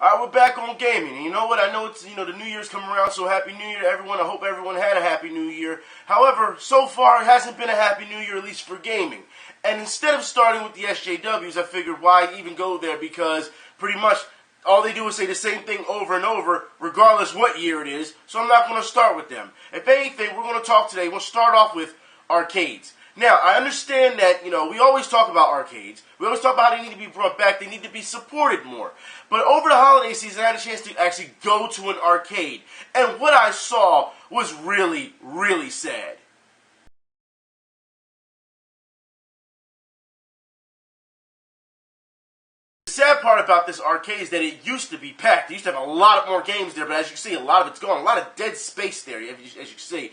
Alright, we're back on gaming. And you know what? I know it's, the New Year's coming around, so Happy New Year to everyone. I hope everyone had a Happy New Year. However, so far it hasn't been a Happy New Year, at least for gaming. And instead of starting with the SJWs, I figured why even go there, because pretty much all they do is say the same thing over and over, regardless what year it is, so I'm not going to start with them. If anything, we're going to talk today, we'll start off with arcades. Now, I understand that, we always talk about arcades. We always talk about how they need to be brought back. They need to be supported more. But over the holiday season, I had a chance to actually go to an arcade. And what I saw was really, really sad. The sad part about this arcade is that it used to be packed. It used to have a lot more games there, but as you can see, a lot of it's gone. A lot of dead space there, as you can see.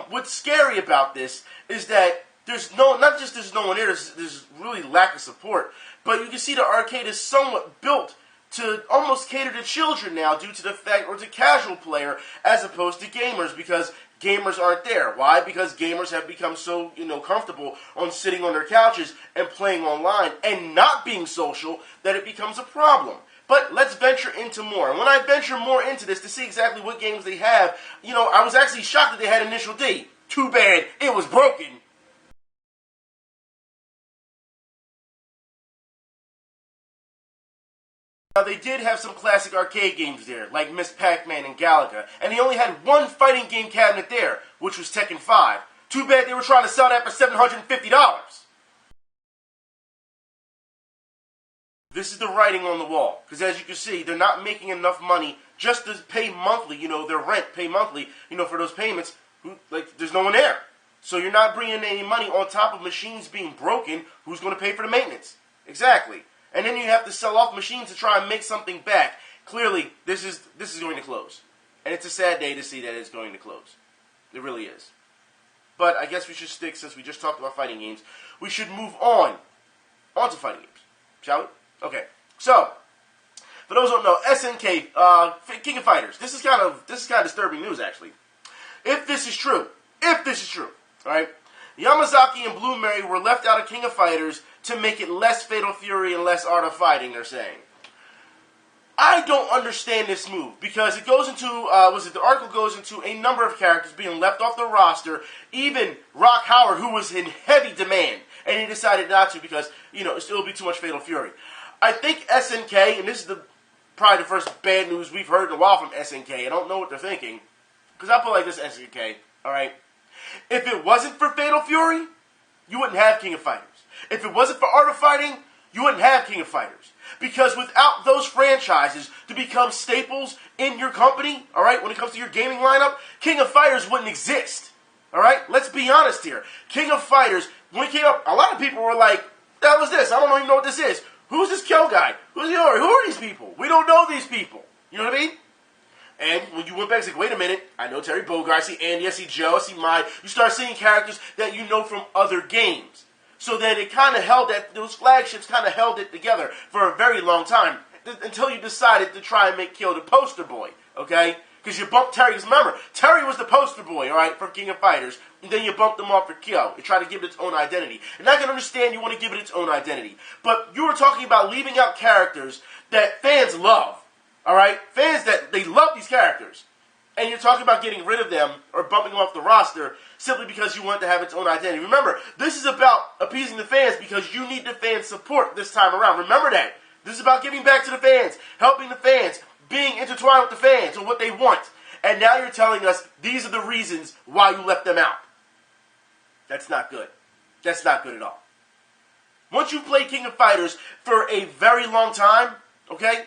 What's scary about this is that there's not just there's no one there, there's really lack of support, but you can see the arcade is somewhat built to almost cater to children now due to the fact, or to casual player as opposed to gamers, because gamers aren't there. Why? Because gamers have become so, comfortable on sitting on their couches and playing online and not being social that it becomes a problem. But let's venture into more. And when I venture more into this to see exactly what games they have, I was actually shocked that they had Initial D. Too bad it was broken. Now, they did have some classic arcade games there, like Miss Pac-Man and Galaga, and they only had one fighting game cabinet there, which was Tekken 5. Too bad they were trying to sell that for $750. This is the writing on the wall, because as you can see, they're not making enough money just to pay monthly, their rent, pay monthly, for those payments. There's no one there. So you're not bringing in any money on top of machines being broken. Who's going to pay for the maintenance? Exactly. And then you have to sell off machines to try and make something back. Clearly, this is going to close. And it's a sad day to see that it's going to close. It really is. But I guess we should stick, since we just talked about fighting games, we should move on to fighting games. Shall we? Okay. So, for those who don't know, SNK, King of Fighters. This is kind of disturbing news, actually. If this is true, alright, Yamazaki and Blue Mary were left out of King of Fighters to make it less Fatal Fury and less Art of Fighting, they're saying. I don't understand this move, because it goes into, the article goes into a number of characters being left off the roster, even Rock Howard, who was in heavy demand, and he decided not to because, it still would be too much Fatal Fury. I think SNK, and this is probably the first bad news we've heard in a while from SNK, I don't know what they're thinking, because I put it like this, SNK, alright? If it wasn't for Fatal Fury, you wouldn't have King of Fighters. If it wasn't for Art of Fighting, you wouldn't have King of Fighters. Because without those franchises to become staples in your company, alright, when it comes to your gaming lineup, King of Fighters wouldn't exist. Alright? Let's be honest here. King of Fighters, when it came up, a lot of people were like, the hell is this? I don't even know what this is. Who's this Kill guy? Who's the Ori? Who are these people? We don't know these people. You know what I mean? And when you went back, it's like, wait a minute, I know Terry Bogard, I see Andy, I see Joe, I see Mai. You start seeing characters that you know from other games. So that it kind of those flagships kind of held it together for a very long time. Until you decided to try and make Kyo the poster boy, okay? Because you bumped Terry, because remember, Terry was the poster boy, alright, for King of Fighters. And then you bumped him off for Kyo. You tried to give it its own identity. And I can understand you want to give it its own identity. But you were talking about leaving out characters that fans love. Alright? Fans they love these characters. And you're talking about getting rid of them or bumping them off the roster simply because you want it to have its own identity. Remember, this is about appeasing the fans because you need the fans' support this time around. Remember that. This is about giving back to the fans, helping the fans, being intertwined with the fans and what they want. And now you're telling us these are the reasons why you left them out. That's not good. That's not good at all. Once you play King of Fighters for a very long time, okay,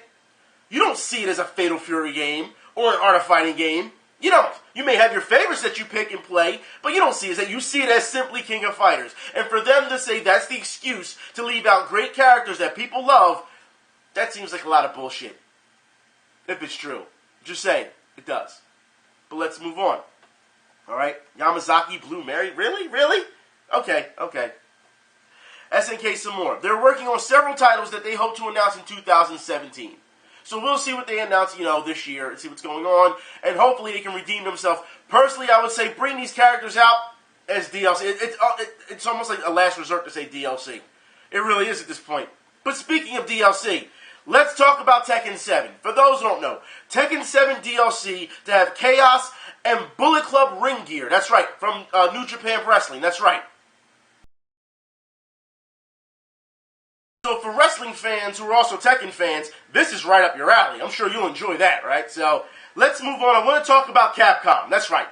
you don't see it as a Fatal Fury game or an Art of Fighting game. You don't. You may have your favorites that you pick and play, but you don't see it as that. You see it as simply King of Fighters. And for them to say that's the excuse to leave out great characters that people love, that seems like a lot of bullshit. If it's true. Just saying. It does. But let's move on. Alright? Yamazaki, Blue Mary? Really? Really? Okay. SNK some more. They're working on several titles that they hope to announce in 2017. So we'll see what they announce, this year and see what's going on. And hopefully they can redeem themselves. Personally, I would say bring these characters out as DLC. It's almost like a last resort to say DLC. It really is at this point. But speaking of DLC, let's talk about Tekken 7. For those who don't know, Tekken 7 DLC to have Chaos and Bullet Club ring gear. That's right, from New Japan Wrestling. That's right. So for wrestling fans who are also Tekken fans, this is right up your alley. I'm sure you'll enjoy that, right? So let's move on. I want to talk about Capcom. That's right.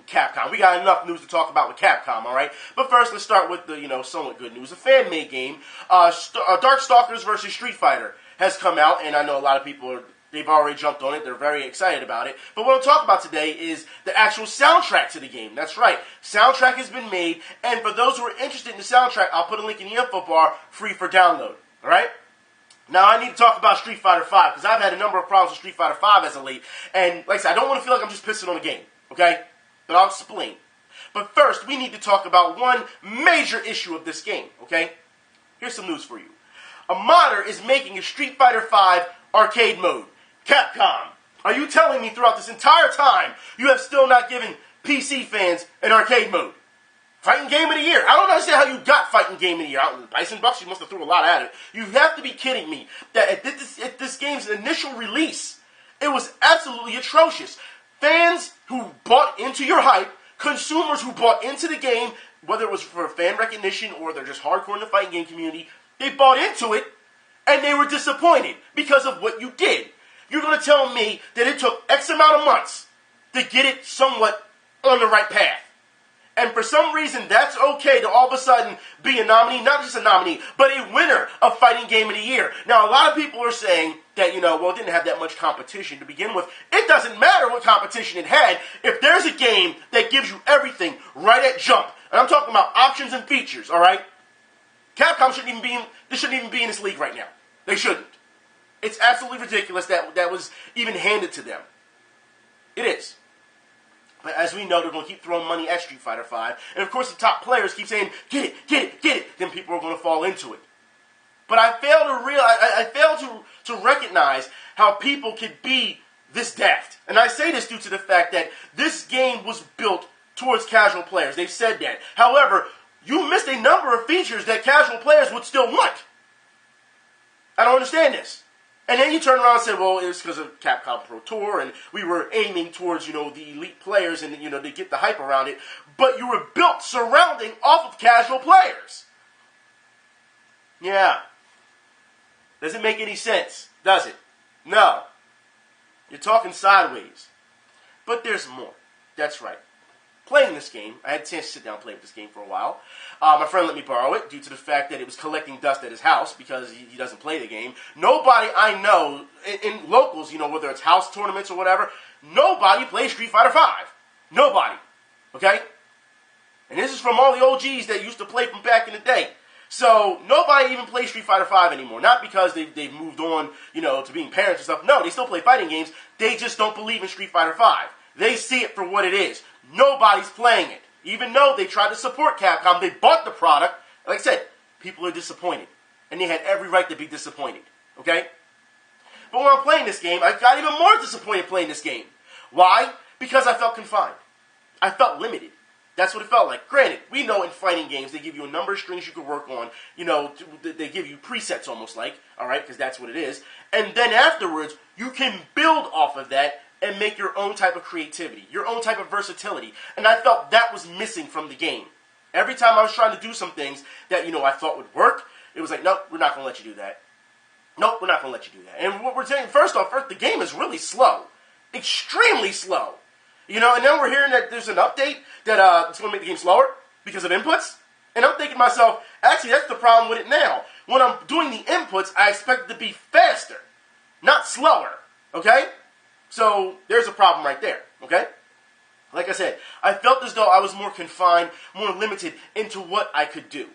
Capcom. We got enough news to talk about with Capcom, all right? But first, let's start with the, somewhat good news. A fan-made game, Darkstalkers vs. Street Fighter, has come out, and I know a lot of people they've already jumped on it. They're very excited about it. But what I'll talk about today is the actual soundtrack to the game. That's right. Soundtrack has been made, and for those who are interested in the soundtrack, I'll put a link in the info bar, free for download, all right? Now, I need to talk about Street Fighter V, because I've had a number of problems with Street Fighter V as of late, and like I said, I don't want to feel like I'm just pissing on the game, okay? But I'll explain. But first, we need to talk about one major issue of this game, okay? Here's some news for you. A modder is making a Street Fighter V arcade mode. Capcom, are you telling me throughout this entire time you have still not given PC fans an arcade mode? Fighting Game of the Year. I don't understand how you got Fighting Game of the Year. Bison Bucks, you must have threw a lot at it. You have to be kidding me that at this game's initial release, it was absolutely atrocious. Fans who bought into your hype, consumers who bought into the game, whether it was for fan recognition or they're just hardcore in the fighting game community, they bought into it and they were disappointed because of what you did. You're going to tell me that it took X amount of months to get it somewhat on the right path. And for some reason, that's okay to all of a sudden be a nominee, not just a nominee, but a winner of Fighting Game of the Year. Now, a lot of people are saying that, it didn't have that much competition to begin with. It doesn't matter what competition it had. If there's a game that gives you everything right at jump, and I'm talking about options and features, all right? Capcom shouldn't even be in this league right now. They shouldn't. It's absolutely ridiculous that was even handed to them. It is. But as we know, they're going to keep throwing money at Street Fighter V. And of course, the top players keep saying, get it, get it, get it. Then people are going to fall into it. But I fail to recognize how people could be this daft. And I say this due to the fact that this game was built towards casual players. They've said that. However, you missed a number of features that casual players would still want. I don't understand this. And then you turn around and say, well, it's because of Capcom Pro Tour, and we were aiming towards, the elite players, and, they get the hype around it. But you were built surrounding off of casual players. Yeah. Doesn't make any sense, does it? No. You're talking sideways. But there's more. That's right. Playing this game, I had a chance to sit down and play with this game for a while. My friend let me borrow it due to the fact that it was collecting dust at his house because he doesn't play the game. Nobody I know, in locals, whether it's house tournaments or whatever, nobody plays Street Fighter V. Nobody. Okay? And this is from all the OGs that used to play from back in the day. So, nobody even plays Street Fighter V anymore. Not because they've moved on, to being parents and stuff. No, they still play fighting games. They just don't believe in Street Fighter V. They see it for what it is. Nobody's playing it. Even though they tried to support Capcom, they bought the product. Like I said, people are disappointed. And they had every right to be disappointed. Okay? But when I'm playing this game, I got even more disappointed playing this game. Why? Because I felt confined. I felt limited. That's what it felt like. Granted, we know in fighting games they give you a number of strings you can work on. They give you presets almost like, alright, because that's what it is. And then afterwards, you can build off of that and make your own type of creativity, your own type of versatility. And I felt that was missing from the game. Every time I was trying to do some things that, I thought would work, it was like, nope, we're not going to let you do that. Nope, we're not going to let you do that. And what we're saying, first off, the game is really slow. Extremely slow. And then we're hearing that there's an update that it's going to make the game slower because of inputs. And I'm thinking to myself, actually, that's the problem with it now. When I'm doing the inputs, I expect it to be faster, not slower. Okay? So, there's a problem right there, okay? Like I said, I felt as though I was more confined, more limited into what I could do.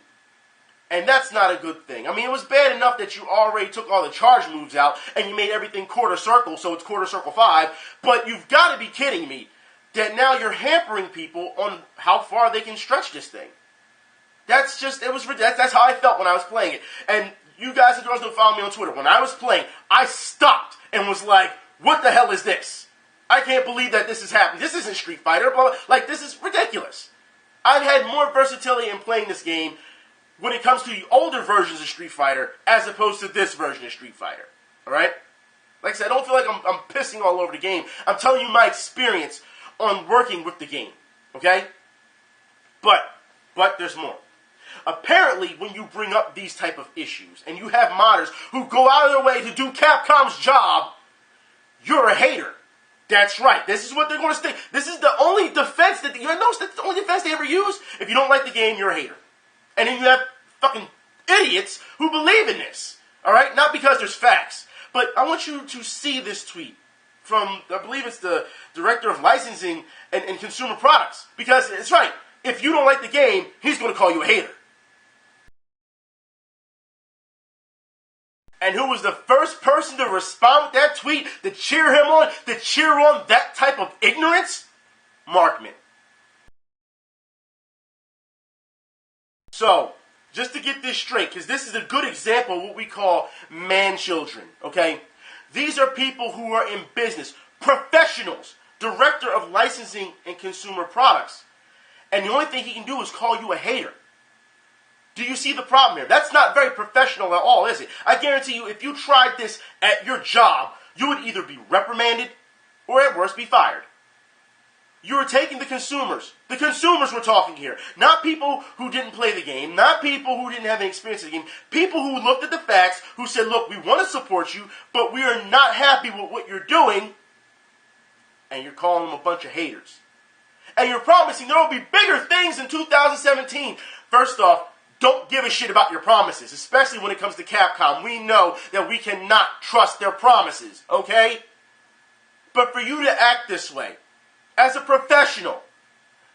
And that's not a good thing. I mean, it was bad enough that you already took all the charge moves out and you made everything quarter circle, so it's quarter circle 5, but you've got to be kidding me that now you're hampering people on how far they can stretch this thing. That's how I felt when I was playing it. And you guys and girls don't follow me on Twitter. When I was playing, I stopped and was like, what the hell is this? I can't believe that this is happening. This isn't Street Fighter. Blah, blah. Like, this is ridiculous. I've had more versatility in playing this game when it comes to the older versions of Street Fighter as opposed to this version of Street Fighter. All right? Like I said, I don't feel like I'm pissing all over the game. I'm telling you my experience on working with the game. Okay? But there's more. Apparently, when you bring up these type of issues, and you have modders who go out of their way to do Capcom's job, you're a hater. That's right. This is what they're going to say. This is the only defense that, you notice that's the only defense they ever use? If you don't like the game, you're a hater. And then you have fucking idiots who believe in this. Alright? Not because there's facts. But I want you to see this tweet from, I believe it's the Director of Licensing and Consumer Products. Because it's right. If you don't like the game, he's going to call you a hater. And who was the first person to respond with that tweet, to cheer him on, to cheer on that type of ignorance? Markman. So, just to get this straight, because this is a good example of what we call man-children, okay? These are people who are in business, professionals, Director of Licensing and Consumer Products. And the only thing he can do is call you a hater. Do you see the problem here? That's not very professional at all, is it? I guarantee you, if you tried this at your job, you would either be reprimanded or at worst be fired. You are taking the consumers. The consumers we're talking here. Not people who didn't play the game. Not people who didn't have any experience in the game. People who looked at the facts, who said, look, we want to support you, but we are not happy with what you're doing. And you're calling them a bunch of haters. And you're promising there will be bigger things in 2017. First off, don't give a shit about your promises, especially when it comes to Capcom. We know that we cannot trust their promises, okay? But for you to act this way, as a professional,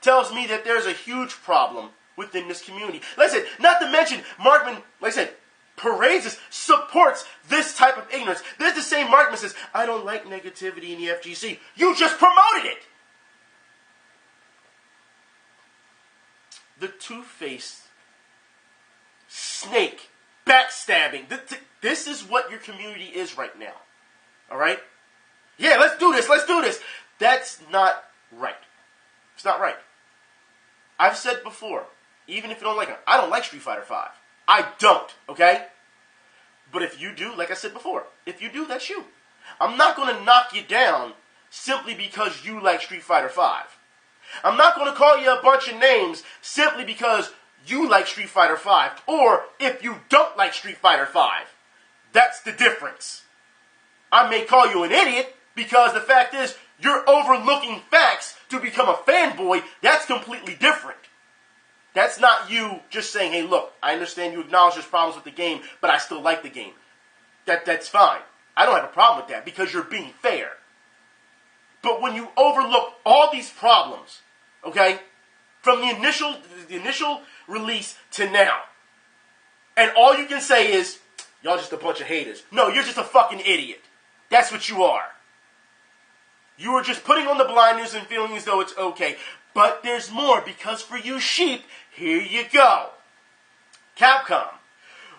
tells me that there's a huge problem within this community. Like I said, not to mention, Markman, like I said, parades this, supports this type of ignorance. There's the same Markman says, I don't like negativity in the FGC. You just promoted it! The two-faced snake, backstabbing. This is what your community is right now. Alright? Yeah, let's do this. That's not right. It's not right. I've said before, even if you don't like it, I don't like Street Fighter V. I don't, okay? But if you do, like I said before, if you do, that's you. I'm not going to knock you down simply because you like Street Fighter V. I'm not going to call you a bunch of names simply because you like Street Fighter V, or if you don't like Street Fighter V. That's the difference. I may call you an idiot because the fact is you're overlooking facts to become a fanboy. That's completely different. That's not you just saying, hey, look, I understand you acknowledge there's problems with the game, but I still like the game. That's fine. I don't have a problem with that because you're being fair. But when you overlook all these problems, okay, from the initial release to now, and all you can say is, y'all just a bunch of haters. No, you're just a fucking idiot. That's what you are. You are just putting on the blinders and feeling as though it's okay. But there's more, because for you sheep, here you go. Capcom,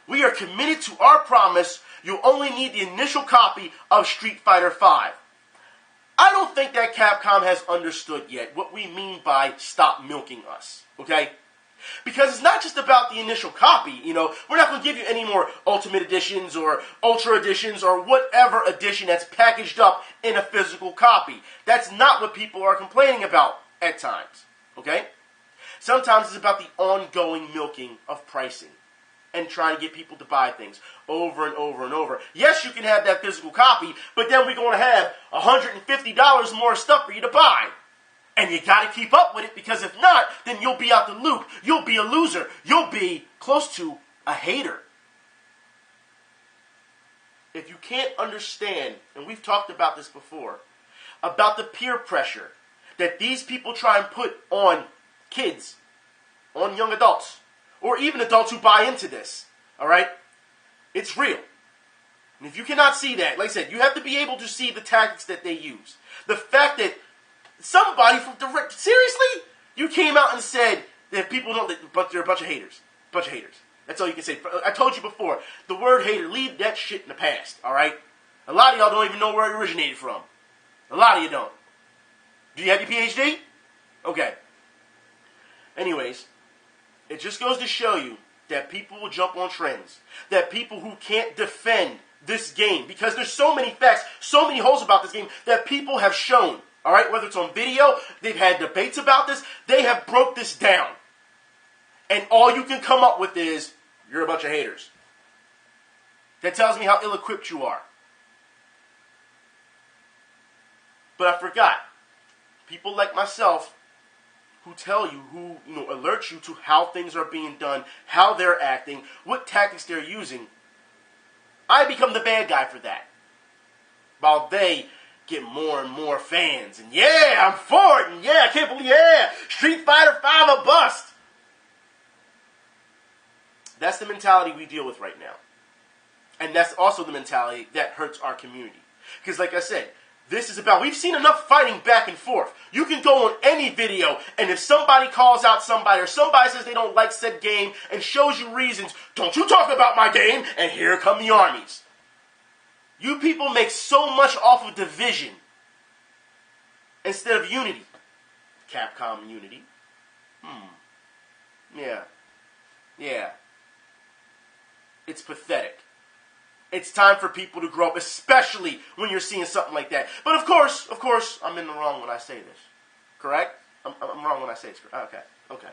we are committed to our promise. You'll only need the initial copy of Street Fighter V. I don't think that Capcom has understood yet what we mean by stop milking us, okay? Because it's not just about the initial copy, you know. We're not going to give you any more Ultimate Editions or Ultra Editions or whatever edition that's packaged up in a physical copy. That's not what people are complaining about at times, okay? Sometimes it's about the ongoing milking of pricing and trying to get people to buy things over and over and over. Yes, you can have that physical copy, but then we're going to have $150 more stuff for you to buy. And you got to keep up with it, because if not, then you'll be out the loop. You'll be a loser. You'll be close to a hater. If you can't understand, and we've talked about this before, about the peer pressure that these people try and put on kids, on young adults, or even adults who buy into this, all right? It's real. And if you cannot see that, like I said, you have to be able to see the tactics that they use. The fact that somebody from direct, seriously? You came out and said that people don't, but they're a bunch of haters. Bunch of haters. That's all you can say. I told you before, the word hater, leave that shit in the past, all right? A lot of y'all don't even know where it originated from. A lot of you don't. Do you have your PhD? Okay. Anyways, it just goes to show you that people will jump on trends. That people who can't defend this game because there's so many facts, so many holes about this game that people have shown. All right, whether it's on video, they've had debates about this, they have broke this down. And all you can come up with is, you're a bunch of haters. That tells me how ill-equipped you are. But I forgot. People like myself who tell you, who alert you to how things are being done, how they're acting, what tactics they're using. I become the bad guy for that. While they get more and more fans. And yeah, I'm for it. And yeah, I can't believe, yeah, Street Fighter 5 a bust. That's the mentality we deal with right now. And that's also the mentality that hurts our community. Because like I said, this is about, we've seen enough fighting back and forth. You can go on any video, and if somebody calls out somebody, or somebody says they don't like said game, and shows you reasons, don't you talk about my game, and here come the armies. You people make so much off of division instead of unity. Capcom unity. Yeah. It's pathetic. It's time for people to grow up, especially when you're seeing something like that. But of course, I'm in the wrong when I say this. Correct? I'm wrong when I say this. Okay.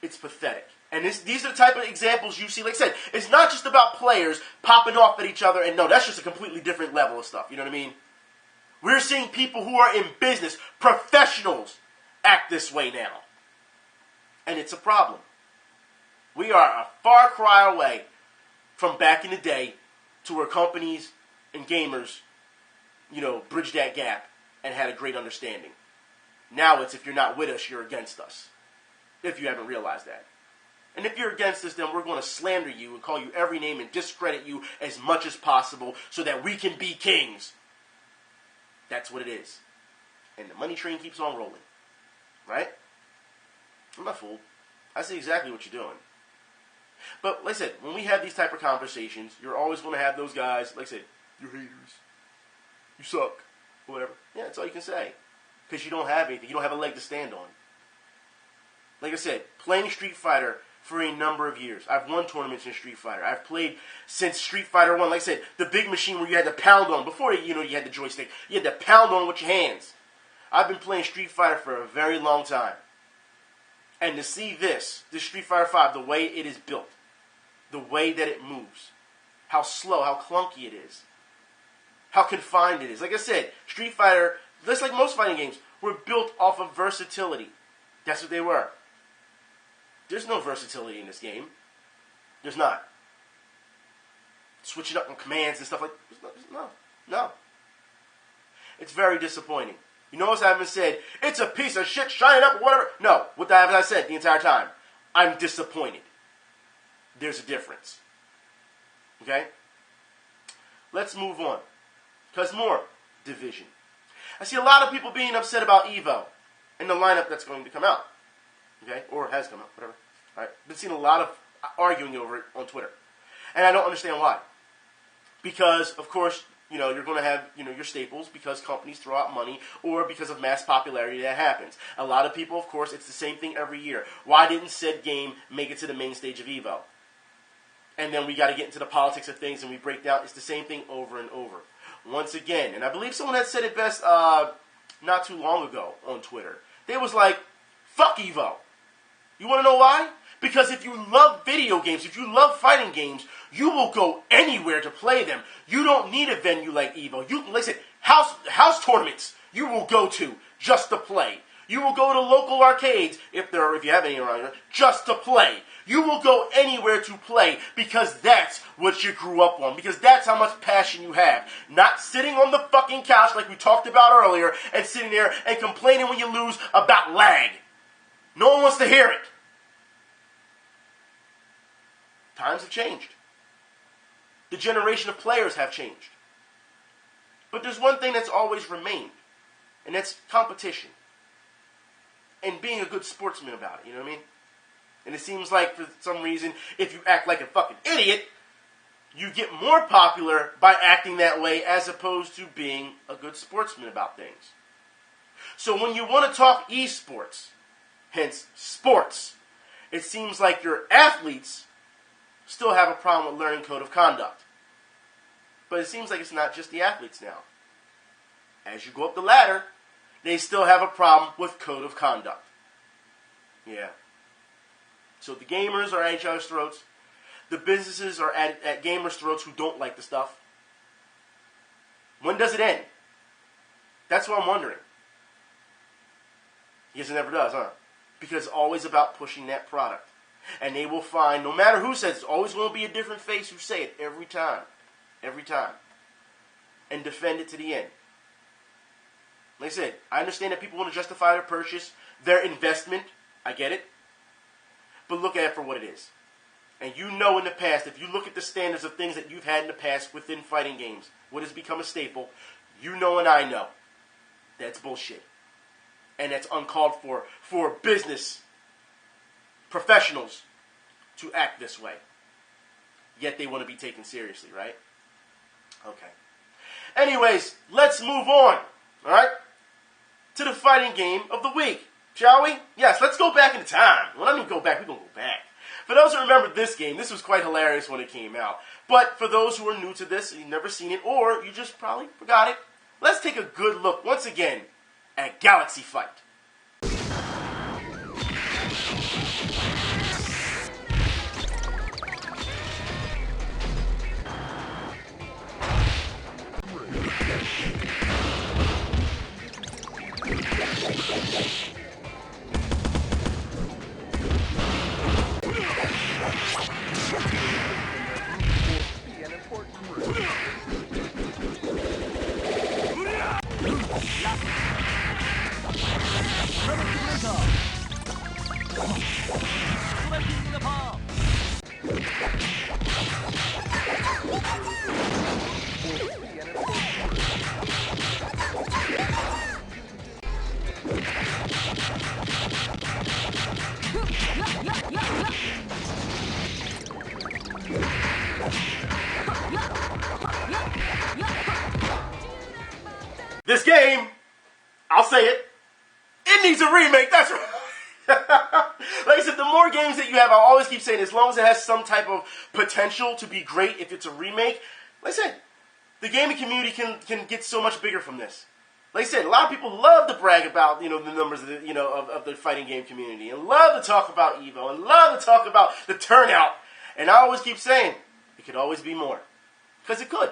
It's pathetic. And these are the type of examples you see. Like I said, it's not just about players popping off at each other. And no, that's just a completely different level of stuff. You know what I mean? We're seeing people who are in business, professionals, act this way now. And it's a problem. We are a far cry away from back in the day to where companies and gamers, bridged that gap and had a great understanding. Now it's if you're not with us, you're against us. If you haven't realized that. And if you're against us, then we're going to slander you and call you every name and discredit you as much as possible so that we can be kings. That's what it is. And the money train keeps on rolling. Right? I'm not fooled. I see exactly what you're doing. But like I said, when we have these type of conversations, you're always going to have those guys, like I said, you're haters. You suck. Whatever. Yeah, that's all you can say. Because you don't have anything. You don't have a leg to stand on. Like I said, playing Street Fighter for a number of years. I've won tournaments in Street Fighter. I've played since Street Fighter 1. Like I said, the big machine where you had to pound on. Before, you had the joystick. You had to pound on with your hands. I've been playing Street Fighter for a very long time. And to see this Street Fighter 5, the way it is built, the way that it moves, how slow, how clunky it is, how confined it is. Like I said, Street Fighter, just like most fighting games, were built off of versatility. That's what they were. There's no versatility in this game. There's not. Switching up on commands and stuff like that. No. It's very disappointing. You notice I haven't said, it's a piece of shit, shine it up, or whatever. No, what have I said the entire time? I'm disappointed. There's a difference. Okay? Let's move on. Because more division. I see a lot of people being upset about Evo and the lineup that's going to come out. Okay? Or has come out, whatever. All right? Been seeing a lot of arguing over it on Twitter. And I don't understand why. Because, of course, you're going to have, your staples because companies throw out money or because of mass popularity that happens. A lot of people, of course, it's the same thing every year. Why didn't said game make it to the main stage of Evo? And then we got to get into the politics of things and we break down. It's the same thing over and over. Once again, and I believe someone had said it best not too long ago on Twitter. They was like, fuck Evo. You want to know why? Because if you love video games, if you love fighting games, you will go anywhere to play them. You don't need a venue like Evo. You can, like I said, house tournaments you will go to just to play. You will go to local arcades, if you have any around here, just to play. You will go anywhere to play because that's what you grew up on. Because that's how much passion you have. Not sitting on the fucking couch like we talked about earlier and sitting there and complaining when you lose about lag. No one wants to hear it. Times have changed. The generation of players have changed. But there's one thing that's always remained, and that's competition. And being a good sportsman about it, you know what I mean? And it seems like, for some reason, if you act like a fucking idiot, you get more popular by acting that way as opposed to being a good sportsman about things. So when you want to talk esports, hence sports, it seems like your athletes still have a problem with learning code of conduct. But it seems like it's not just the athletes now. As you go up the ladder, they still have a problem with code of conduct. Yeah. So the gamers are at each other's throats. The businesses are at gamers' throats who don't like the stuff. When does it end? That's what I'm wondering. I guess it never does, huh? Because it's always about pushing that product. And they will find, no matter who says, it's always going to be a different face who say it every time. Every time. And defend it to the end. Like I said, I understand that people want to justify their purchase, their investment. I get it. But look at it for what it is. And you know in the past, if you look at the standards of things that you've had in the past within fighting games, what has become a staple, you know and I know, that's bullshit. And that's uncalled for business professionals to act this way. Yet they want to be taken seriously, right? Okay. Anyways, let's move on, alright, to the fighting game of the week, shall we? Yes, let's go back in time. When I mean go back, we're going to go back. For those who remember this game, this was quite hilarious when it came out. But for those who are new to this, you've never seen it, or you just probably forgot it, let's take a good look, once again, at Galaxy Fight. This game, I'll say it, it needs a remake, that's right. Like I said, the more games that you have, I always keep saying, as long as it has some type of potential to be great if it's a remake, like I said, the gaming community can get so much bigger from this. Like I said, a lot of people love to brag about, the numbers of the, of the fighting game community, and love to talk about Evo, and love to talk about the turnout. And I always keep saying, it could always be more. Because it could.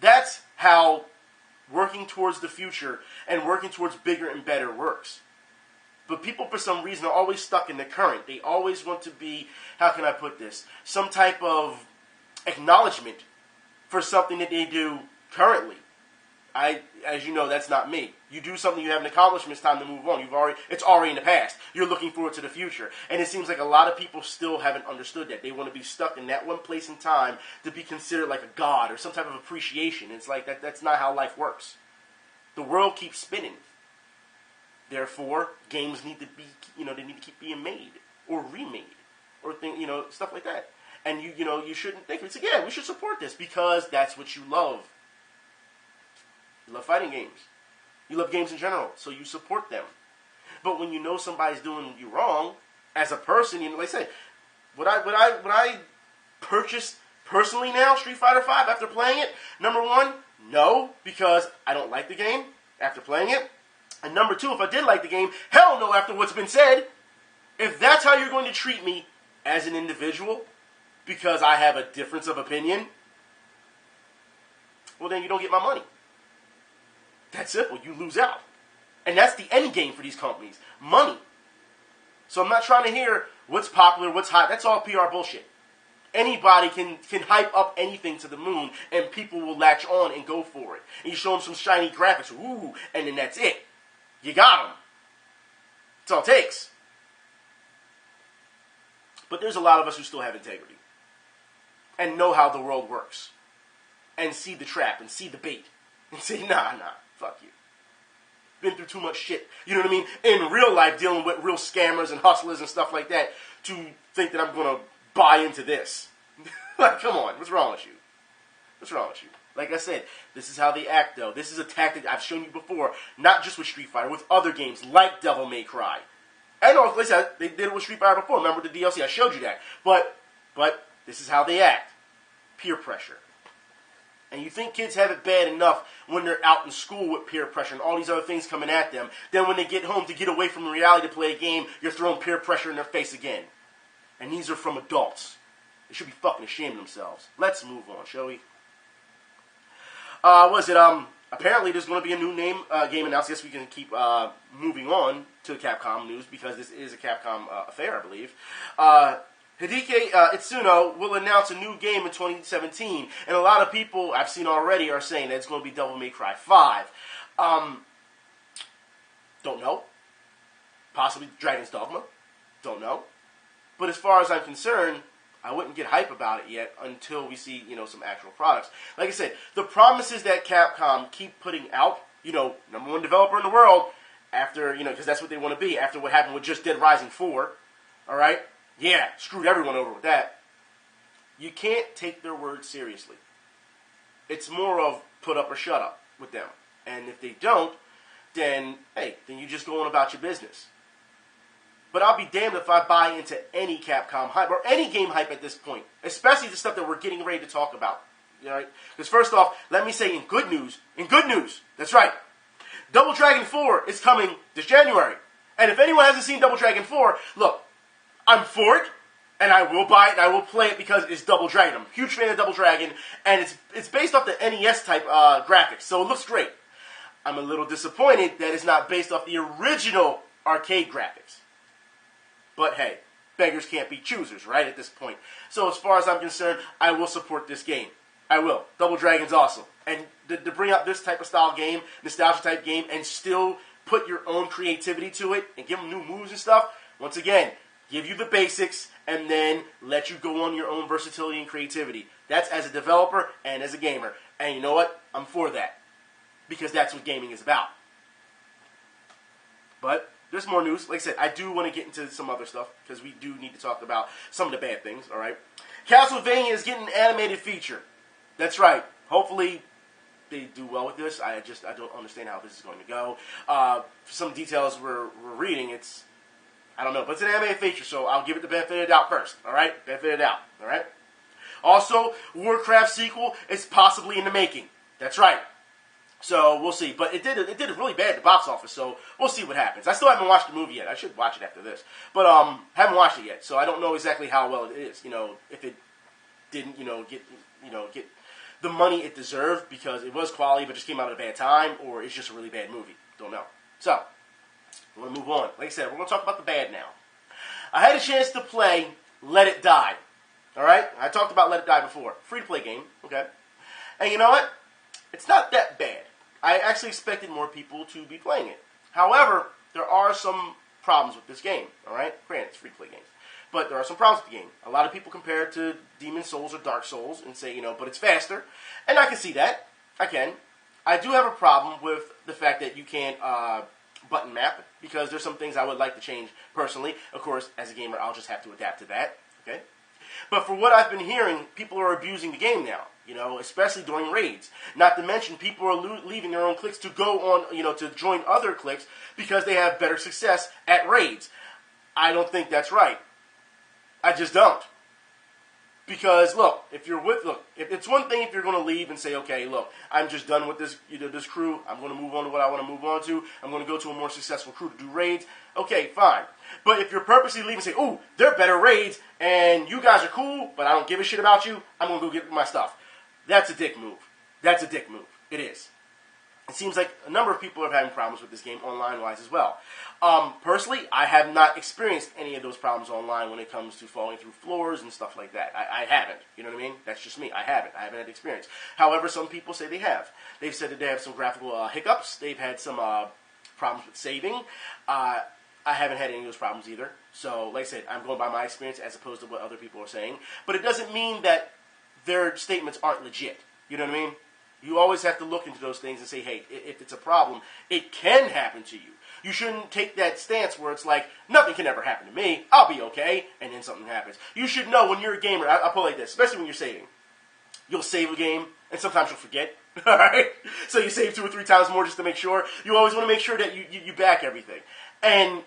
That's how working towards the future and working towards bigger and better works. But people, for some reason, are always stuck in the current. They always want to be, how can I put this, some type of acknowledgement for something that they do currently. As you know, that's not me. You do something, you have an accomplishment, it's time to move on. It's already in the past. You're looking forward to the future. And it seems like a lot of people still haven't understood that. They want to be stuck in that one place in time to be considered like a god or some type of appreciation. It's like that's not how life works. The world keeps spinning. Therefore, games need to be, they need to keep being made or remade or stuff like that. And you shouldn't think it's yeah, we should support this because that's what you love. You love fighting games. You love games in general, so you support them. But when you know somebody's doing you wrong, as a person, like I said, would I purchase personally now Street Fighter V after playing it? Number one, no, because I don't like the game after playing it. And number two, if I did like the game, hell no after what's been said. If that's how you're going to treat me as an individual, because I have a difference of opinion, well then you don't get my money. That's simple. You lose out. And that's the end game for these companies. Money. So I'm not trying to hear what's popular, what's hot. That's all PR bullshit. Anybody can hype up anything to the moon and people will latch on and go for it. And you show them some shiny graphics, ooh, and then that's it. You got them. That's all it takes. But there's a lot of us who still have integrity. And know how the world works. And see the trap and see the bait. And say, nah, fuck you. Been through too much shit, you know what I mean? In real life, dealing with real scammers and hustlers and stuff like that, to think that I'm going to buy into this. Like, come on, what's wrong with you? What's wrong with you? Like I said, this is how they act, though. This is a tactic I've shown you before, not just with Street Fighter, with other games like Devil May Cry. I know, like I said, they did it with Street Fighter before. Remember the DLC? I showed you that. But this is how they act. Peer pressure. and you think kids have it bad enough when they're out in school with peer pressure and all these other things coming at them, then when they get home to get away from reality to play a game, you're throwing peer pressure in their face again. And these are from adults. They should be fucking ashamed of themselves. Let's move on, shall we? Apparently there's going to be a new game announced. Yes, we can keep moving on to Capcom news because this is a Capcom affair, I believe. Hideaki Itsuno will announce a new game in 2017, and a lot of people I've seen already are saying that it's going to be Devil May Cry 5. Don't know. Possibly Dragon's Dogma. Don't know. But as far as I'm concerned, I wouldn't get hype about it yet until we see, some actual products. Like I said, the promises that Capcom keep putting out, number one developer in the world, after, because that's what they want to be, after what happened with Just Dead Rising 4, alright? Yeah, screwed everyone over with that. You can't take their words seriously. It's more of put up or shut up with them. And if they don't, then you just go on about your business. But I'll be damned if I buy into any Capcom hype, or any game hype at this point. Especially the stuff that we're getting ready to talk about. Alright? Because first off, let me say in good news, that's right, Double Dragon 4 is coming this January. And if anyone hasn't seen Double Dragon 4, look, I'm for it, and I will buy it, and I will play it because it's Double Dragon. I'm a huge fan of Double Dragon, and it's based off the NES type graphics, so it looks great. I'm a little disappointed that it's not based off the original arcade graphics. But hey, beggars can't be choosers, right, at this point. So as far as I'm concerned, I will support this game. I will. Double Dragon's awesome. And to bring out this type of style game, nostalgia type game, and still put your own creativity to it, and give them new moves and stuff, once again, give you the basics, and then let you go on your own versatility and creativity. That's as a developer and as a gamer. And you know what? I'm for that. Because that's what gaming is about. But there's more news. Like I said, I do want to get into some other stuff, because we do need to talk about some of the bad things, alright? Castlevania is getting an animated feature. That's right. Hopefully they do well with this. I don't understand how this is going to go. Some details we're reading, I don't know, but it's an animated feature, so I'll give it the benefit of the doubt first, alright? Benefit of the doubt, alright? Also, Warcraft sequel is possibly in the making. That's right. So, we'll see. But it did really bad at the box office, so we'll see what happens. I still haven't watched the movie yet. I should watch it after this. But, haven't watched it yet, so I don't know exactly how well it is. If it didn't, get the money it deserved because it was quality but just came out at a bad time, or it's just a really bad movie. Don't know. So, we're going to move on. Like I said, we're going to talk about the bad now. I had a chance to play Let It Die. Alright? I talked about Let It Die before. Free-to-play game. Okay? And you know what? It's not that bad. I actually expected more people to be playing it. However, there are some problems with this game. Alright? Granted, it's free-to-play games. But there are some problems with the game. A lot of people compare it to Demon Souls or Dark Souls and say, but it's faster. And I can see that. I can. I do have a problem with the fact that you can't button map, because there's some things I would like to change personally. Of course, as a gamer, I'll just have to adapt to that. Okay? But for what I've been hearing, people are abusing the game now. Especially during raids. Not to mention, people are leaving their own cliques to go on, to join other cliques because they have better success at raids. I don't think that's right. I just don't. Because, look, if it's one thing if you're going to leave and say, okay, look, I'm just done with this, this crew. I'm going to move on to what I want to move on to. I'm going to go to a more successful crew to do raids. Okay, fine. But if you're purposely leaving and say, ooh, they're better raids, and you guys are cool, but I don't give a shit about you, I'm going to go get my stuff. That's a dick move. That's a dick move. It is. It seems like a number of people are having problems with this game online-wise as well. Personally, I have not experienced any of those problems online when it comes to falling through floors and stuff like that. I haven't. You know what I mean? That's just me. I haven't. I haven't had experience. However, some people say they have. They've said that they have some graphical hiccups. They've had some problems with saving. I haven't had any of those problems either. So, like I said, I'm going by my experience as opposed to what other people are saying. But it doesn't mean that their statements aren't legit. You know what I mean? You always have to look into those things and say, hey, if it's a problem, it can happen to you. You shouldn't take that stance where it's like, nothing can ever happen to me, I'll be okay, and then something happens. You should know when you're a gamer, I'll put it like this, especially when you're saving. You'll save a game, and sometimes you'll forget, alright? So you save 2 or 3 times more just to make sure. You always want to make sure that you back everything. And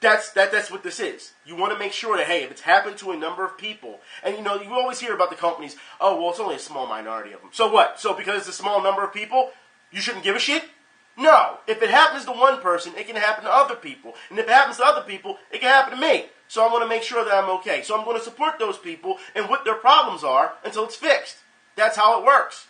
That's what this is. You want to make sure that, hey, if it's happened to a number of people, and you always hear about the companies, oh, well, it's only a small minority of them. So what? So because it's a small number of people, you shouldn't give a shit? No. If it happens to one person, it can happen to other people. And if it happens to other people, it can happen to me. So I want to make sure that I'm okay. So I'm going to support those people and what their problems are until it's fixed. That's how it works.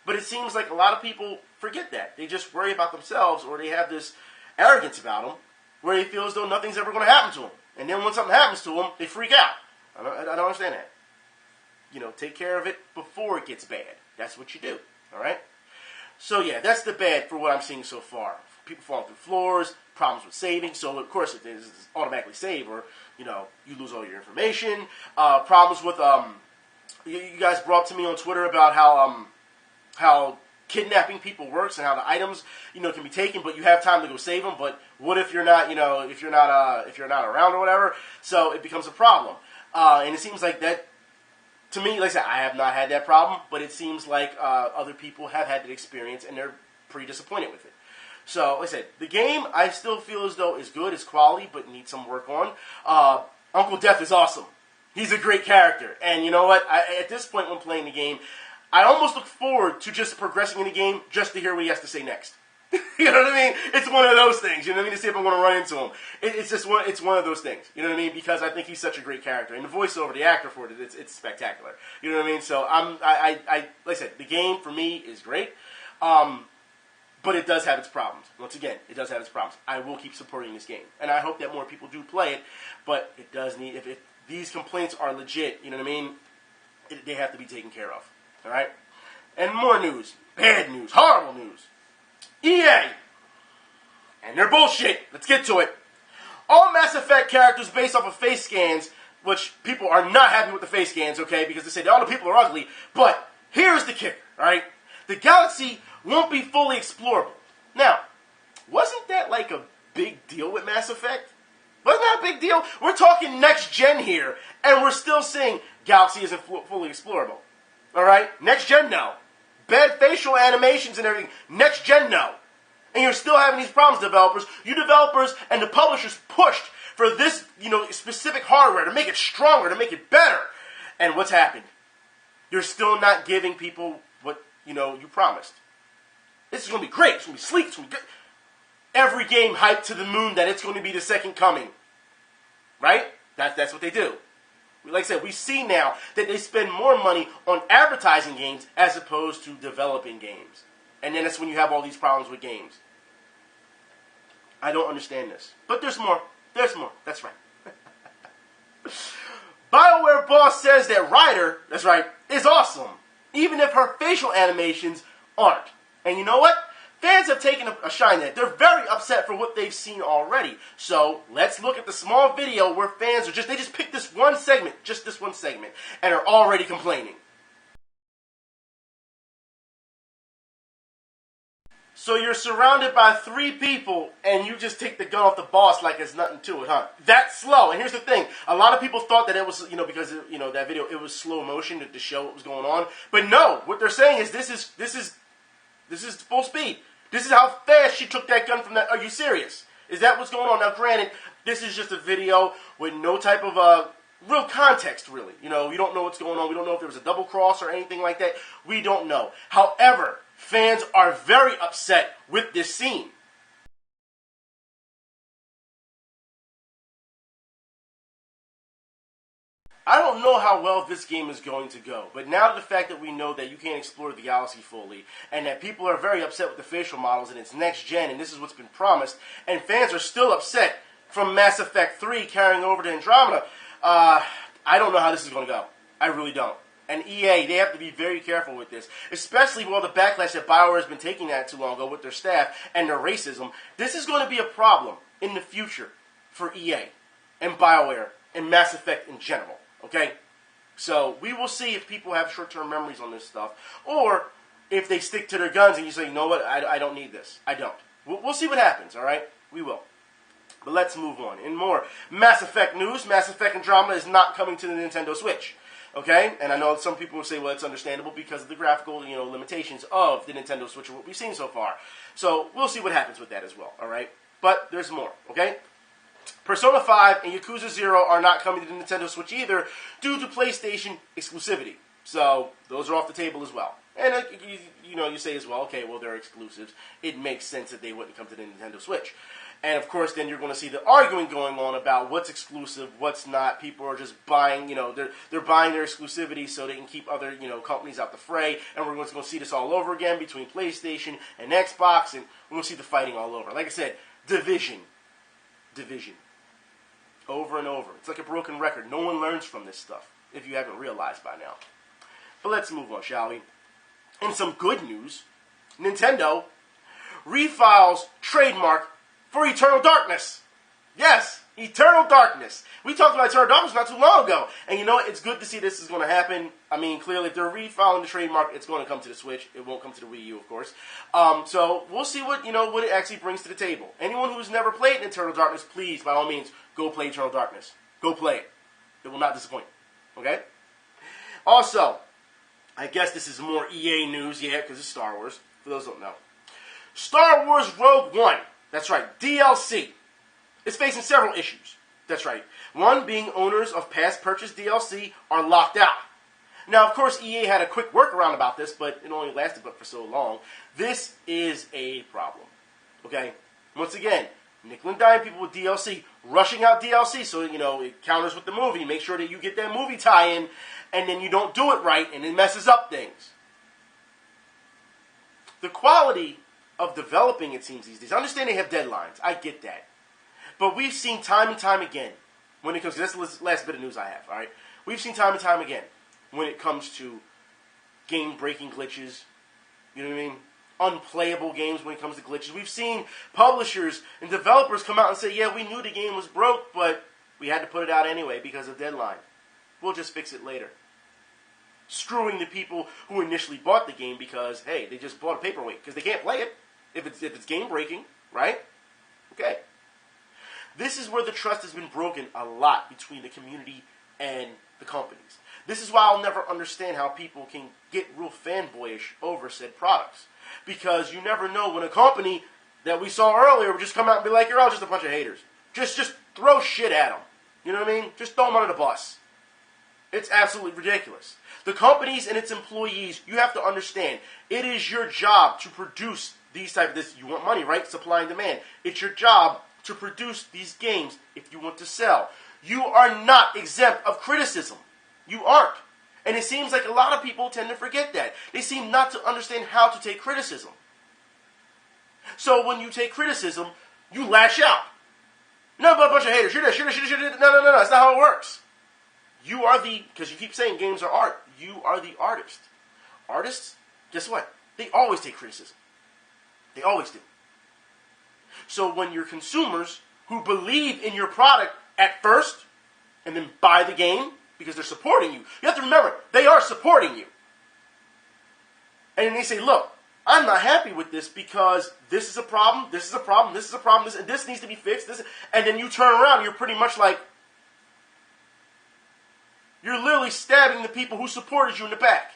But it seems like a lot of people forget that. They just worry about themselves, or they have this arrogance about them where they feel as though nothing's ever going to happen to them. And then when something happens to them, they freak out. I don't understand that. Take care of it before it gets bad. That's what you do. All right? So, yeah, that's the bad for what I'm seeing so far. People falling through floors, problems with saving. So, of course, it is automatically save, or, you lose all your information. Problems with, you guys brought up to me on Twitter about how kidnapping people works and how the items, can be taken, but you have time to go save them. But what if you're not, if you're not around or whatever? So it becomes a problem. And it seems like that, to me, like I said, I have not had that problem, but it seems like other people have had that experience, and they're pretty disappointed with it. So, like I said, the game, I still feel as though is good, is quality, but needs some work on. Uncle Death is awesome. He's a great character. And you know what? At this point when playing the game, I almost look forward to just progressing in the game just to hear what he has to say next. You know what I mean? It's one of those things. You know what I mean? To see if I'm going to run into him. It's one of those things. You know what I mean? Because I think he's such a great character, and the voiceover, the actor for it, it's spectacular. You know what I mean? So like I said, the game for me is great, but it does have its problems. Once again, it does have its problems. I will keep supporting this game, and I hope that more people do play it. But it does need, if these complaints are legit, you know what I mean? They have to be taken care of. All right? And more news, bad news, horrible news. EA, and they're bullshit. Let's get to it. All Mass Effect characters based off of face scans, which people are not happy with the face scans, okay, because they say all the people are ugly. But here's the kicker, all right? The galaxy won't be fully explorable. Now, wasn't that like a big deal with Mass Effect? Wasn't that a big deal? We're talking next gen here, and we're still saying galaxy isn't fully explorable. All right? Next gen, no. Bad facial animations and everything. Next gen, no. And you're still having these problems, developers. You developers and the publishers pushed for this, specific hardware to make it stronger, to make it better. And what's happened? You're still not giving people what, you promised. This is going to be great. It's going to be sleek. It's going to be good. Every game hyped to the moon that it's going to be the second coming. Right? That's what they do. Like I said, we see now that they spend more money on advertising games as opposed to developing games. And then that's when you have all these problems with games. I don't understand this. But there's more. There's more. That's right. Bioware boss says that Ryder, that's right, is awesome. Even if her facial animations aren't. And you know what? Fans have taken a shine at it. They're very upset for what they've seen already. So, let's look at the small video where fans they just picked this one segment, and are already complaining. So you're surrounded by 3 people, and you just take the gun off the boss like there's nothing to it, huh? That's slow. And here's the thing. A lot of people thought that it was, because, that video, it was slow motion to show what was going on. But no, what they're saying is this is full speed. This is how fast she took that gun from that. Are you serious? Is that what's going on? Now, granted, this is just a video with no type of real context, really. You don't know what's going on. We don't know if there was a double cross or anything like that. We don't know. However, fans are very upset with this scene. I don't know how well this game is going to go, but now the fact that we know that you can't explore the galaxy fully, and that people are very upset with the facial models, and it's next gen, and this is what's been promised, and fans are still upset from Mass Effect 3 carrying over to Andromeda, I don't know how this is going to go. I really don't. And EA, they have to be very careful with this, especially with all the backlash that Bioware has been taking that too long ago with their staff and their racism. This is going to be a problem in the future for EA and Bioware and Mass Effect in general. Okay? So, we will see if people have short-term memories on this stuff, or if they stick to their guns and you say, you know what, I don't need this. I don't. We'll see what happens, alright? We will. But let's move on. In more Mass Effect news, Mass Effect Andromeda is not coming to the Nintendo Switch. Okay? And I know some people will say, well, it's understandable because of the graphical, limitations of the Nintendo Switch and what we've seen so far. So, we'll see what happens with that as well, alright? But there's more, okay? Persona 5 and Yakuza 0 are not coming to the Nintendo Switch either due to PlayStation exclusivity. So those are off the table as well. And you say as well, okay, well, they're exclusives. It makes sense that they wouldn't come to the Nintendo Switch. And of course, then you're going to see the arguing going on about what's exclusive, what's not. People are just buying, they're buying their exclusivity so they can keep other, companies out the fray. And we're going to see this all over again between PlayStation and Xbox, and we're going to see the fighting all over. Like I said, division. Over and over. It's like a broken record. No one learns from this stuff, if you haven't realized by now. But let's move on, shall we? In some good news, Nintendo refiles trademark for Eternal Darkness. Yes, Eternal Darkness. We talked about Eternal Darkness not too long ago. And you know what? It's good to see this is going to happen. I mean, clearly, if they're refiling the trademark, it's going to come to the Switch. It won't come to the Wii U, of course. So we'll see what it actually brings to the table. Anyone who's never played Eternal Darkness, please, by all means, go play Eternal Darkness. Go play it. It will not disappoint. Okay? Also, I guess this is more EA news, because it's Star Wars, for those who don't know. Star Wars Rogue One, that's right, DLC, is facing several issues. That's right. One being owners of past purchase DLC are locked out. Now, of course, EA had a quick workaround about this, but it only lasted for so long. This is a problem. Okay? Once again, nickel and dime people with DLC, rushing out DLC so, it counters with the movie. Make sure that you get that movie tie-in, and then you don't do it right, and it messes up things. The quality of developing, it seems these days. I understand they have deadlines. I get that. But we've seen time and time again, when it comes to, that's the last bit of news I have, all right? We've seen time and time again, when it comes to game-breaking glitches, you know what I mean? Unplayable games when it comes to glitches. We've seen publishers and developers come out and say, yeah, we knew the game was broke, but we had to put it out anyway because of deadline. We'll just fix it later. Screwing the people who initially bought the game because, hey, they just bought a paperweight because they can't play it if it's game-breaking, right? Okay. This is where the trust has been broken a lot between the community and the companies. This is why I'll never understand how people can get real fanboyish over said products. Because you never know when a company that we saw earlier would just come out and be like, you're all just a bunch of haters. Just throw shit at them. You know what I mean? Just throw them under the bus. It's absolutely ridiculous. The companies and its employees, you have to understand, it is your job to produce these type of this. You want money, right? Supply and demand. It's your job to produce these games if you want to sell. You are not exempt of criticism. You aren't. And it seems like a lot of people tend to forget that. They seem not to understand how to take criticism. So when you take criticism, you lash out. No, but a bunch of haters. You're this, you're this, you're this. No. That's not how it works. You are because you keep saying games are art. You are the artist. Artists, guess what? They always take criticism. They always do. So when your consumers who believe in your product at first and then buy the game because they're supporting you, you have to remember, they are supporting you. And then they say, look, I'm not happy with this because this is a problem, this is a problem, this is a problem, this needs to be fixed. And then you turn around and you're pretty much like, you're literally stabbing the people who supported you in the back.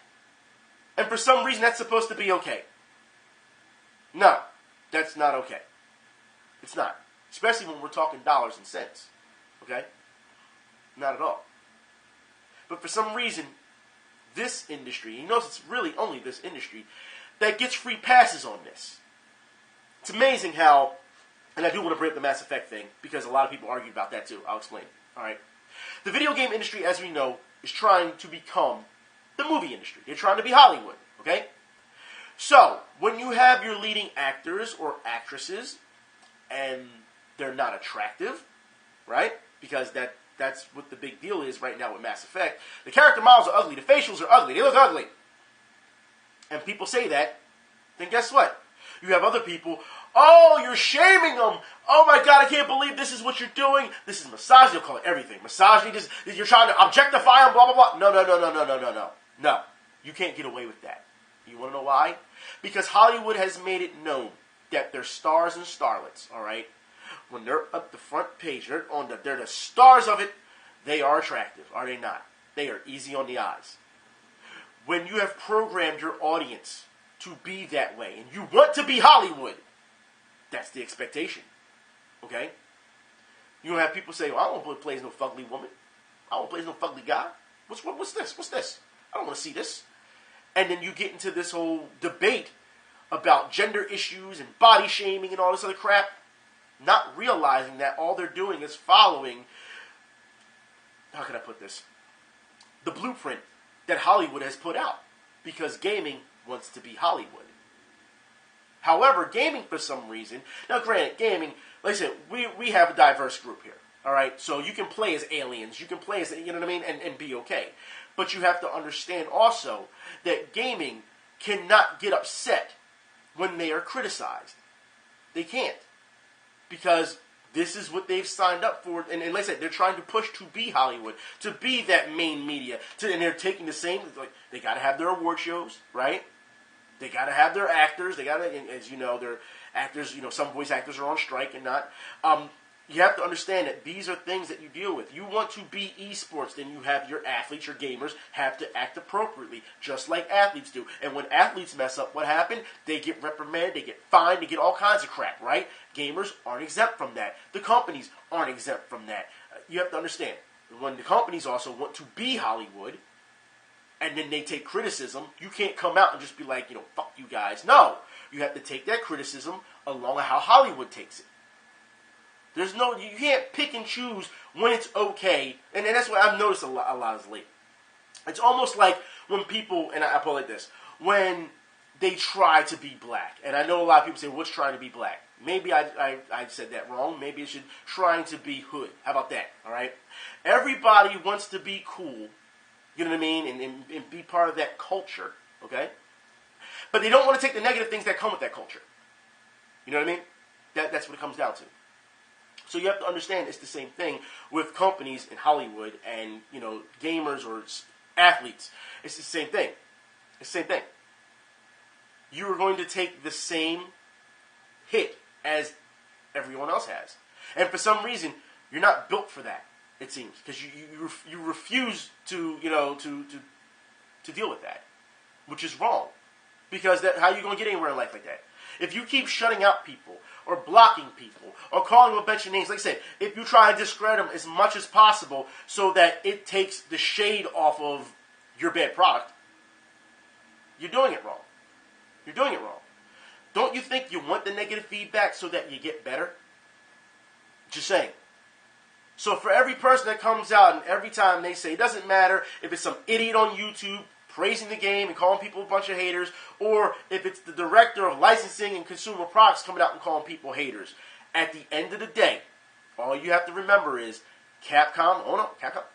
And for some reason, that's supposed to be okay. No, that's not okay. It's not. Especially when we're talking dollars and cents. Okay? Not at all. But for some reason, this industry, you notice it's really only this industry, that gets free passes on this. It's amazing how, and I do want to bring up the Mass Effect thing, because a lot of people argue about that too. I'll explain. Alright? The video game industry, as we know, is trying to become the movie industry. They're trying to be Hollywood. Okay? So, when you have your leading actors or actresses, and they're not attractive, right? Because that's what the big deal is right now with Mass Effect. The character models are ugly. The facials are ugly. They look ugly. And people say that, then guess what? You have other people, oh, you're shaming them. Oh my God, I can't believe this is what you're doing. This is misogyny. You'll call it everything. Misogyny, you're trying to objectify them, blah, blah, blah. No. No, you can't get away with that. You want to know why? Because Hollywood has made it known that they're stars and starlets, all right? When they're up the front page, they're the stars of it, they are attractive, are they not? They are easy on the eyes. When you have programmed your audience to be that way, and you want to be Hollywood, that's the expectation, okay? You have people say, well, I don't want to play as no fugly woman. I don't want to play as no fugly guy. What's this? What's this? I don't want to see this. And then you get into this whole debate about gender issues and body shaming and all this other crap, not realizing that all they're doing is following, how can I put this, the blueprint that Hollywood has put out. Because gaming wants to be Hollywood. However, gaming for some reason, now granted, gaming, like I said, we have a diverse group here. All right, so you can play as aliens, you can play as, you know what I mean, and be okay. But you have to understand also that gaming cannot get upset when they are criticized. They can't. Because this is what they've signed up for. And like I said, they're trying to push to be Hollywood, to be that main media. And they're taking the same, like, they got to have their award shows, right? They got to have their actors. They got to, as you know, their actors, you know, some voice actors are on strike and not. You have to understand that these are things that you deal with. You want to be esports, then you have your athletes, your gamers, have to act appropriately, just like athletes do. And when athletes mess up, what happened? They get reprimanded, they get fined, they get all kinds of crap, right? Gamers aren't exempt from that. The companies aren't exempt from that. You have to understand, when the companies also want to be Hollywood, and then they take criticism, you can't come out and just be like, you know, fuck you guys. No, you have to take that criticism along with how Hollywood takes it. There's no, you can't pick and choose when it's okay, and that's what I've noticed a lot as late. It's almost like when people, and I put it like this, when they try to be black, and I know a lot of people say, what's trying to be black? Maybe I said that wrong. Maybe it should trying to be hood. How about that? All right. Everybody wants to be cool. You know what I mean, and be part of that culture. Okay. But they don't want to take the negative things that come with that culture. You know what I mean? That's what it comes down to. So you have to understand it's the same thing with companies in Hollywood and, you know, gamers or athletes. It's the same thing. It's the same thing. You are going to take the same hit as everyone else has. And for some reason, you're not built for that, it seems. Because you refuse to, you know, to deal with that. Which is wrong. Because how are you going to get anywhere in life like that? If you keep shutting out people, or blocking people, or calling them a bunch of names, like I said, if you try to discredit them as much as possible so that it takes the shade off of your bad product, you're doing it wrong. You're doing it wrong. Don't you think you want the negative feedback so that you get better? Just saying. So for every person that comes out and every time they say, it doesn't matter if it's some idiot on YouTube praising the game and calling people a bunch of haters, or if it's the director of licensing and consumer products coming out and calling people haters. At the end of the day, all you have to remember is Capcom,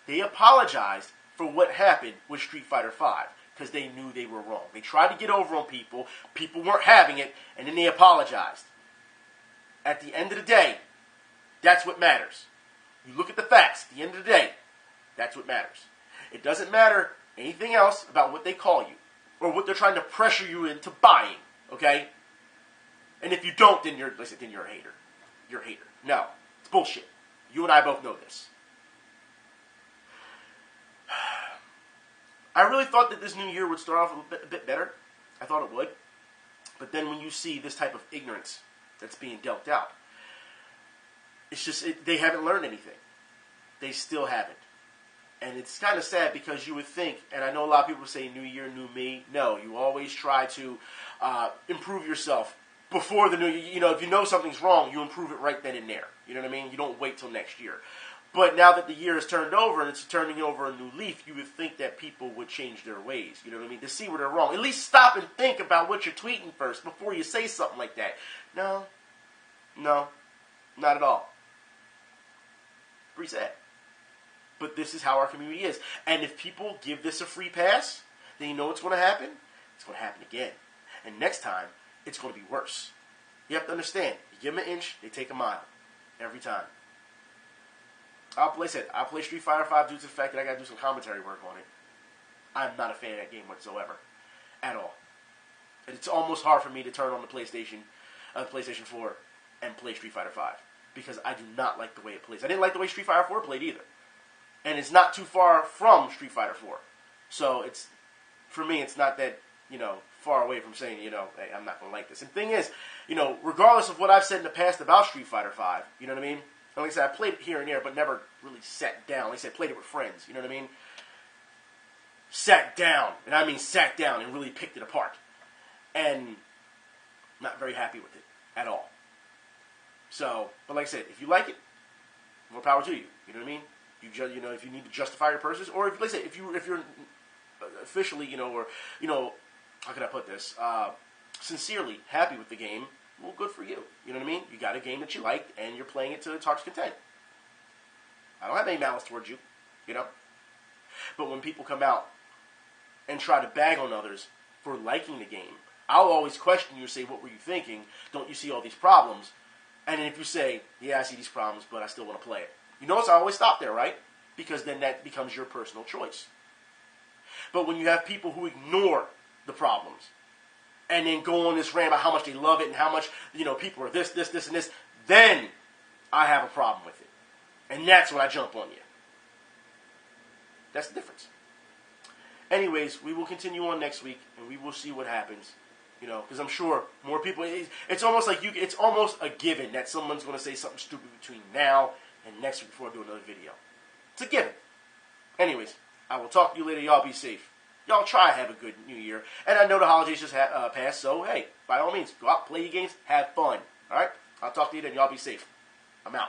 they apologized for what happened with Street Fighter V because they knew they were wrong. They tried to get over on people, people weren't having it, and then they apologized. At the end of the day, that's what matters. You look at the facts. At the end of the day, that's what matters. It doesn't matter anything else about what they call you or what they're trying to pressure you into buying, okay? And if you don't, then you're a hater. You're a hater. No, it's bullshit. You and I both know this. I really thought that this new year would start off a bit better. I thought it would. But then when you see this type of ignorance that's being dealt out, it's just, they haven't learned anything. They still haven't. And it's kind of sad because you would think, and I know a lot of people say new year, new me. No, you always try to improve yourself before the new year. You know, if you know something's wrong, you improve it right then and there. You know what I mean? You don't wait till next year. But now that the year has turned over and it's turning over a new leaf, you would think that people would change their ways. You know what I mean? To see where they're wrong. At least stop and think about what you're tweeting first before you say something like that. No, not at all. Pretty sad. But this is how our community is. And if people give this a free pass, then you know what's going to happen? It's going to happen again. And next time, it's going to be worse. You have to understand. You give them an inch, they take a mile. Every time. I'll play Street Fighter V due to the fact that I got to do some commentary work on it. I'm not a fan of that game whatsoever. At all. And it's almost hard for me to turn on the PlayStation 4 and play Street Fighter V. Because I do not like the way it plays. I didn't like the way Street Fighter 4 played either. And it's not too far from Street Fighter 4. So it's, for me, it's not that, far away from saying, hey, I'm not going to like this. And the thing is, regardless of what I've said in the past about Street Fighter 5, you know what I mean? And like I said, I played it here and there, but never really sat down. Like I said, I played it with friends. You know what I mean? Sat down, and I mean sat down and really picked it apart. And not very happy with it at all. So, but like I said, if you like it, more power to you. You know what I mean? You know, if you need to justify your purchase, or if, like I say, if you're officially, you know, or you know, how can I put this? Sincerely happy with the game, well, good for you. You know what I mean? You got a game that you liked, and you're playing it to its heart's content. I don't have any malice towards you, you know. But when people come out and try to bag on others for liking the game, I'll always question you, say, what were you thinking? Don't you see all these problems? And if you say, yeah, I see these problems, but I still want to play it. You notice I always stop there, right? Because then that becomes your personal choice. But when you have people who ignore the problems and then go on this rant about how much they love it and how much, you know, people are this, and this, then I have a problem with it. And that's when I jump on you. That's the difference. Anyways, we will continue on next week, and we will see what happens. You know, because I'm sure more people. It's almost like it's almost a given that someone's going to say something stupid between now and next week before I do another video. It's a given. Anyways, I will talk to you later. Y'all be safe. Y'all try to have a good New Year. And I know the holidays just passed, so hey, by all means, go out, play your games, have fun. All right? I'll talk to you then. Y'all be safe. I'm out.